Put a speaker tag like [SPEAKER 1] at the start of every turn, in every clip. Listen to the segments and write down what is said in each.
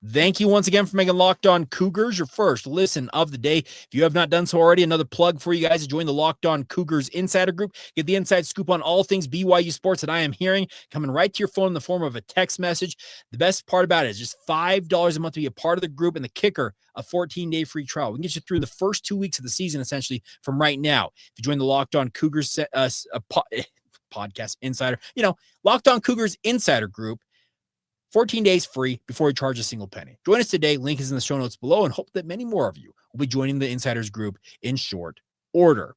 [SPEAKER 1] Thank you once again for making Locked On Cougars your first listen of the day. If you have not done so already, another plug for you guys to join the Locked On Cougars Insider Group. Get the inside scoop on all things BYU sports that I am hearing coming right to your phone in the form of a text message. The best part about it is just $5 a month to be a part of the group, and the kicker, a 14-day free trial. We can get you through the first 2 weeks of the season, essentially, from right now. If you join the Locked On Cougars podcast insider, Locked On Cougars Insider Group, 14 days free before you charge a single penny. Join us today. Link is in the show notes below, and hope that many more of you will be joining the Insiders Group in short order.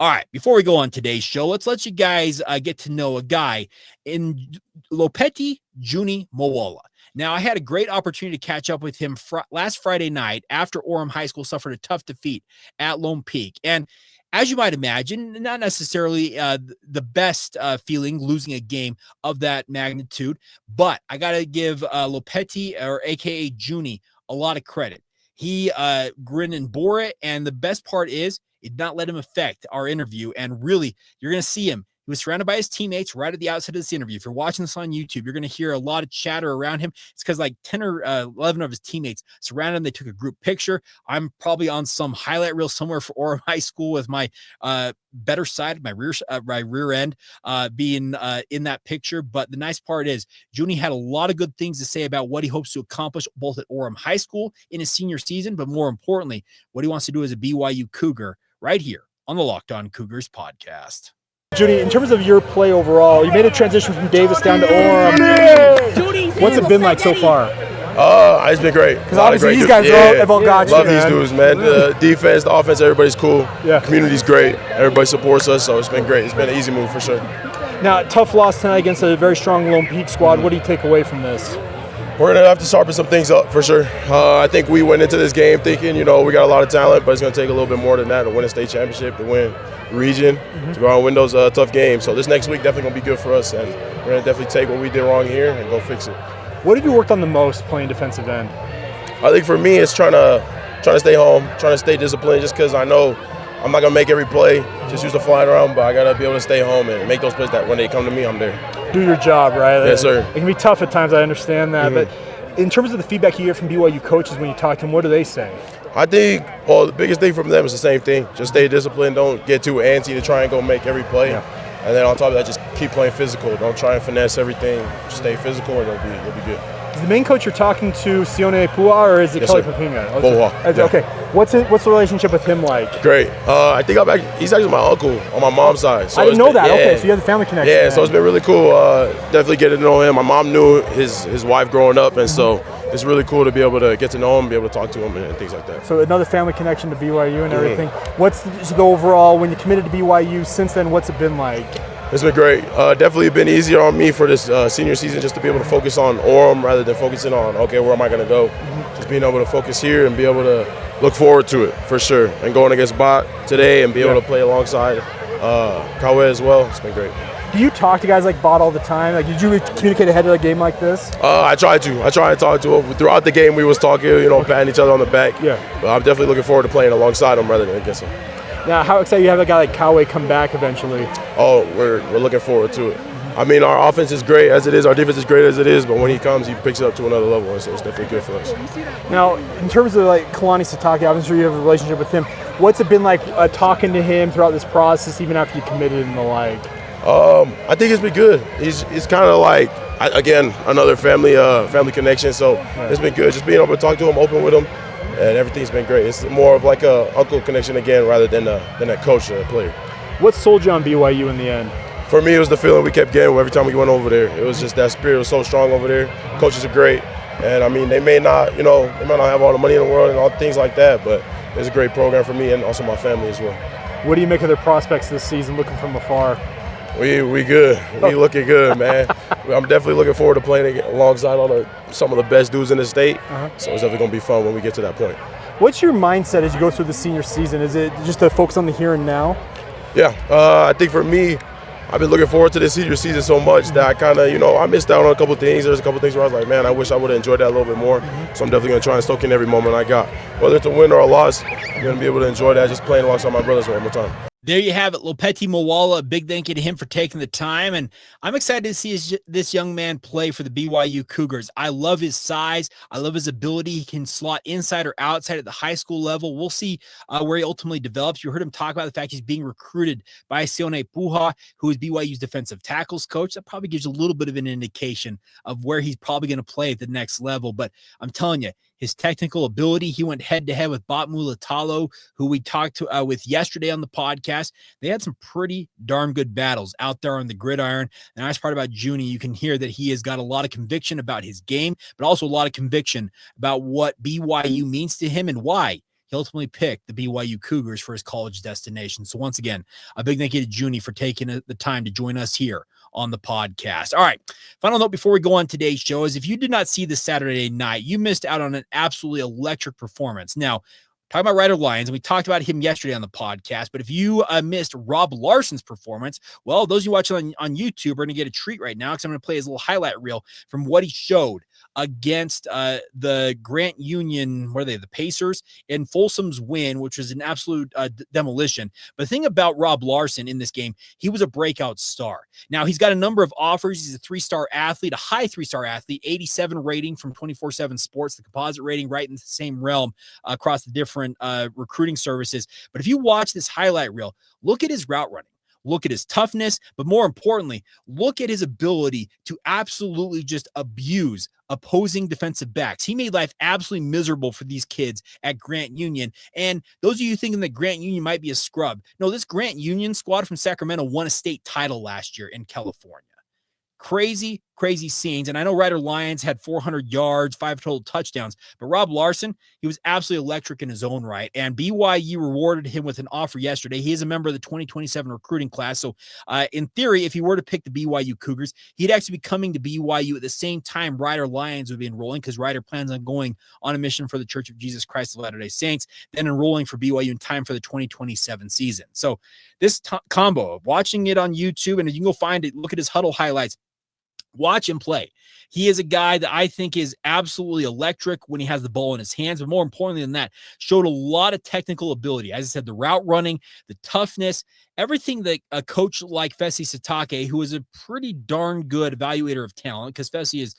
[SPEAKER 1] All right, before we go on today's show, let's let you guys get to know a guy in Lopeti, Juni Moa. Now, I had a great opportunity to catch up with him last Friday night after Orem High School suffered a tough defeat at Lone Peak. And as you might imagine, not necessarily the best feeling losing a game of that magnitude, but I got to give Lopeti, or AKA Juni, a lot of credit. He grinned and bore it, and the best part is it did not let him affect our interview, and really, you're going to see him. He was surrounded by his teammates right at the outset of this interview. If you're watching this on YouTube, you're going to hear a lot of chatter around him. It's because like 10 or 11 of his teammates surrounded him. They took a group picture. I'm probably on some highlight reel somewhere for Orem High School with my better side, my rear end being in that picture. But the nice part is Juni had a lot of good things to say about what he hopes to accomplish both at Orem High School in his senior season, but more importantly, what he wants to do as a BYU Cougar right here on the Locked On Cougars podcast.
[SPEAKER 2] Juni, in terms of your play overall, you made a transition from Davis down to Orem. What's it been like so far?
[SPEAKER 3] It's been great.
[SPEAKER 2] Because obviously these guys have all got you,
[SPEAKER 3] Love these dudes, man. The defense, the offense, everybody's cool. Yeah. Community's great. Everybody supports us, so it's been great. It's been an easy move for sure.
[SPEAKER 2] Now, tough loss tonight against a very strong Lone Peak squad. What do you take away from this?
[SPEAKER 3] We're going to have to sharpen some things up for sure. I think we went into this game thinking, we got a lot of talent, but it's going to take a little bit more than that to win a state championship, to win region, to go out and win those tough games. So this next week definitely going to be good for us, and we're going to definitely take what we did wrong here and go fix it.
[SPEAKER 2] What have you worked on the most playing defensive end?
[SPEAKER 3] I think for me it's trying to stay home, trying to stay disciplined, just because I know I'm not going to make every play, just use the flying around, but I got to be able to stay home and make those plays that when they come to me, I'm there.
[SPEAKER 2] Do your job, right?
[SPEAKER 3] Yes, sir.
[SPEAKER 2] It can be tough at times, I understand that, but in terms of the feedback you get from BYU coaches when you talk to them, what do they say?
[SPEAKER 3] I think, the biggest thing from them is the same thing. Just stay disciplined. Don't get too antsy to try and go make every play. Yeah. And then on top of that, just keep playing physical. Don't try and finesse everything. Just stay physical, and you'll be good.
[SPEAKER 2] Is the main coach you're talking to Sione Pua, or is it Kelly Papinga?
[SPEAKER 3] Boa.
[SPEAKER 2] Okay. What's the relationship with him like?
[SPEAKER 3] Great. I think he's actually my uncle on my mom's side. So
[SPEAKER 2] I didn't know that. Yeah. Okay, so you have the family connection.
[SPEAKER 3] Yeah, so it's been really cool. Definitely getting to know him. My mom knew his wife growing up, and so it's really cool to be able to get to know him, be able to talk to him, and things like that.
[SPEAKER 2] So another family connection to BYU and everything. What's the overall, when you committed to BYU since then, what's it been like?
[SPEAKER 3] It's been great. Definitely been easier on me for this senior season, just to be able to focus on Orem rather than focusing on, okay, where am I going to go? Just being able to focus here and be able to look forward to it for sure. And going against Bot today and be able to play alongside Kawe as well, it's been great.
[SPEAKER 2] Do you talk to guys like Bot all the time? Like, did you communicate ahead of a game like this?
[SPEAKER 3] I try to talk to him. Throughout the game we was talking, patting each other on the back. Yeah. But I'm definitely looking forward to playing alongside him rather than against him.
[SPEAKER 2] Now, how excited you have a guy like Kawe come back eventually?
[SPEAKER 3] Oh, we're looking forward to it. I mean, our offense is great as it is. Our defense is great as it is. But when he comes, he picks it up to another level, and so it's definitely good for us.
[SPEAKER 2] Now, in terms of like Kalani Satake, I'm sure you have a relationship with him. What's it been like talking to him throughout this process, even after you committed and the like?
[SPEAKER 3] I think it's been good. It's kind of like, again, another family connection. So it's been good. Just being able to talk to him, open with him. And everything's been great. It's more of like a uncle connection again rather than a coach or a player.
[SPEAKER 2] What sold you on BYU in the end?
[SPEAKER 3] For me, it was the feeling we kept getting every time we went over there. It was just that spirit was so strong over there. Coaches are great. And I mean, they may not have all the money in the world and all things like that, but it's a great program for me and also my family as well.
[SPEAKER 2] What do you make of their prospects this season looking from afar?
[SPEAKER 3] We good. We looking good, man. I'm definitely looking forward to playing alongside some of the best dudes in the state. So it's definitely going to be fun when we get to that point.
[SPEAKER 2] What's your mindset as you go through the senior season? Is it just to focus on the here and now?
[SPEAKER 3] Yeah. I think for me, I've been looking forward to this senior season so much that I kind of, I missed out on a couple of things. There's a couple of things where I was like, man, I wish I would have enjoyed that a little bit more. So I'm definitely going to try and soak in every moment I got. Whether it's a win or a loss, I'm going to be able to enjoy that just playing alongside my brothers one more time.
[SPEAKER 1] There you have it, Lopeti Moala. A big thank you to him for taking the time, and I'm excited to see this young man play for the BYU Cougars. I love his size. I love his ability. He can slot inside or outside at the high school level. We'll see where he ultimately develops. You heard him talk about the fact he's being recruited by Sione Puha, who is BYU's defensive tackles coach. That probably gives you a little bit of an indication of where he's probably going to play at the next level. But I'm telling you, his technical ability, he went head-to-head with Batmu Latalo, who we talked to with yesterday on the podcast. They had some pretty darn good battles out there on the gridiron. The nice part about Juni, you can hear that he has got a lot of conviction about his game, but also a lot of conviction about what BYU means to him and why he ultimately picked the BYU Cougars for his college destination. So once again, a big thank you to Juni for taking the time to join us here on the podcast. All right, final note before we go on today's show is if you did not see this Saturday night, you missed out on an absolutely electric performance. Now, talking about Ryder Lyons, and we talked about him yesterday on the podcast, but if you missed Rob Larson's performance, well, those of you watching on YouTube are going to get a treat right now because I'm going to play his little highlight reel from what he showed against the Grant Union, what are they, the Pacers, in Folsom's win, which was an absolute demolition. But the thing about Rob Larson in this game, he was a breakout star. Now, he's got a number of offers. He's a three-star athlete, a high three-star athlete, 87 rating from 24/7 Sports, the composite rating right in the same realm across the different recruiting services. But if you watch this highlight reel, look at his route running. Look at his toughness, but more importantly, look at his ability to absolutely just abuse opposing defensive backs. He made life absolutely miserable for these kids at Grant Union. And those of you thinking that Grant Union might be a scrub, no, this Grant Union squad from Sacramento won a state title last year in California. Crazy, crazy scenes. And I know Ryder Lyons had 400 yards, 5 total touchdowns, but Rob Larson, he was absolutely electric in his own right. And BYU rewarded him with an offer yesterday. He is a member of the 2027 recruiting class. So in theory, if he were to pick the BYU Cougars, he'd actually be coming to BYU at the same time Ryder Lyons would be enrolling because Ryder plans on going on a mission for the Church of Jesus Christ of Latter-day Saints, then enrolling for BYU in time for the 2027 season. So this combo of watching it on YouTube, and you can go find it, look at his huddle highlights, watch him play. He is a guy that I think is absolutely electric when he has the ball in his hands, but more importantly than that, showed a lot of technical ability. As I said, the route running, the toughness, everything that a coach like Fesi Satake, who is a pretty darn good evaluator of talent, because Fesi is,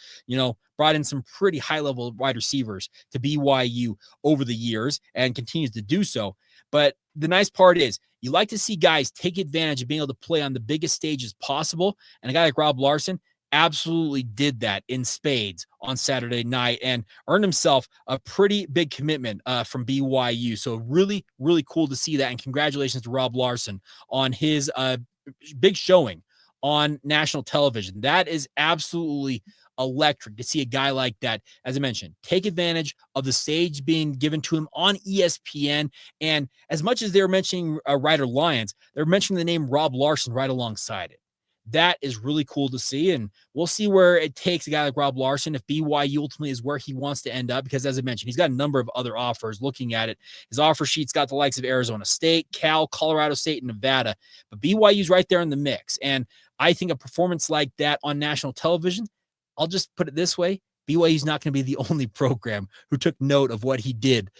[SPEAKER 1] brought in some pretty high-level wide receivers to BYU over the years and continues to do so. But the nice part is you like to see guys take advantage of being able to play on the biggest stages possible, and a guy like Rob Larson absolutely did that in spades on Saturday night and earned himself a pretty big commitment from BYU. So really, really cool to see that. And congratulations to Rob Larson on his big showing on national television. That is absolutely electric to see a guy like that, as I mentioned, take advantage of the stage being given to him on ESPN. And as much as they're mentioning Ryder Lyons, they're mentioning the name Rob Larson right alongside it. That is really cool to see, and we'll see where it takes a guy like Rob Larson if BYU ultimately is where he wants to end up, because as I mentioned, he's got a number of other offers. Looking at it, his offer sheet's got the likes of Arizona State, Cal, Colorado State, and Nevada, but BYU's right there in the mix, and I think a performance like that on national television, I'll just put it this way, BYU's not going to be the only program who took note of what he did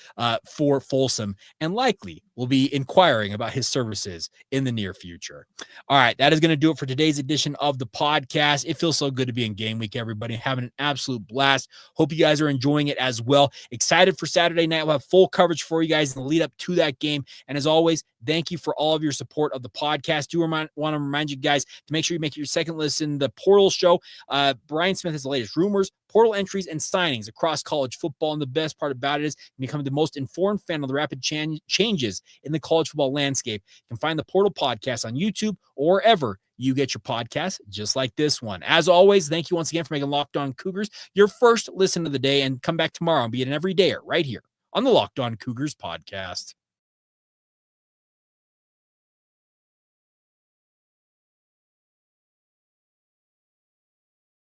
[SPEAKER 1] for Folsom and likely will be inquiring about his services in the near future. All right, that is going to do it for today's edition of the podcast. It feels so good to be in game week, everybody. Having an absolute blast. Hope you guys are enjoying it as well. Excited for Saturday night. We'll have full coverage for you guys in the lead up to that game. And as always, thank you for all of your support of the podcast. Want to remind you guys to make sure you make your second listen the Portal Show. Brian Smith has the latest rumors, portal entries, and signings across college football. And the best part about it is you become the most informed fan of the rapid changes in the college football landscape. You can find the Portal Podcast on YouTube or wherever you get your podcasts, just like this one. As always, thank you once again for making Locked On Cougars your first listen of the day, and come back tomorrow and be an everydayer right here on the Locked On Cougars podcast.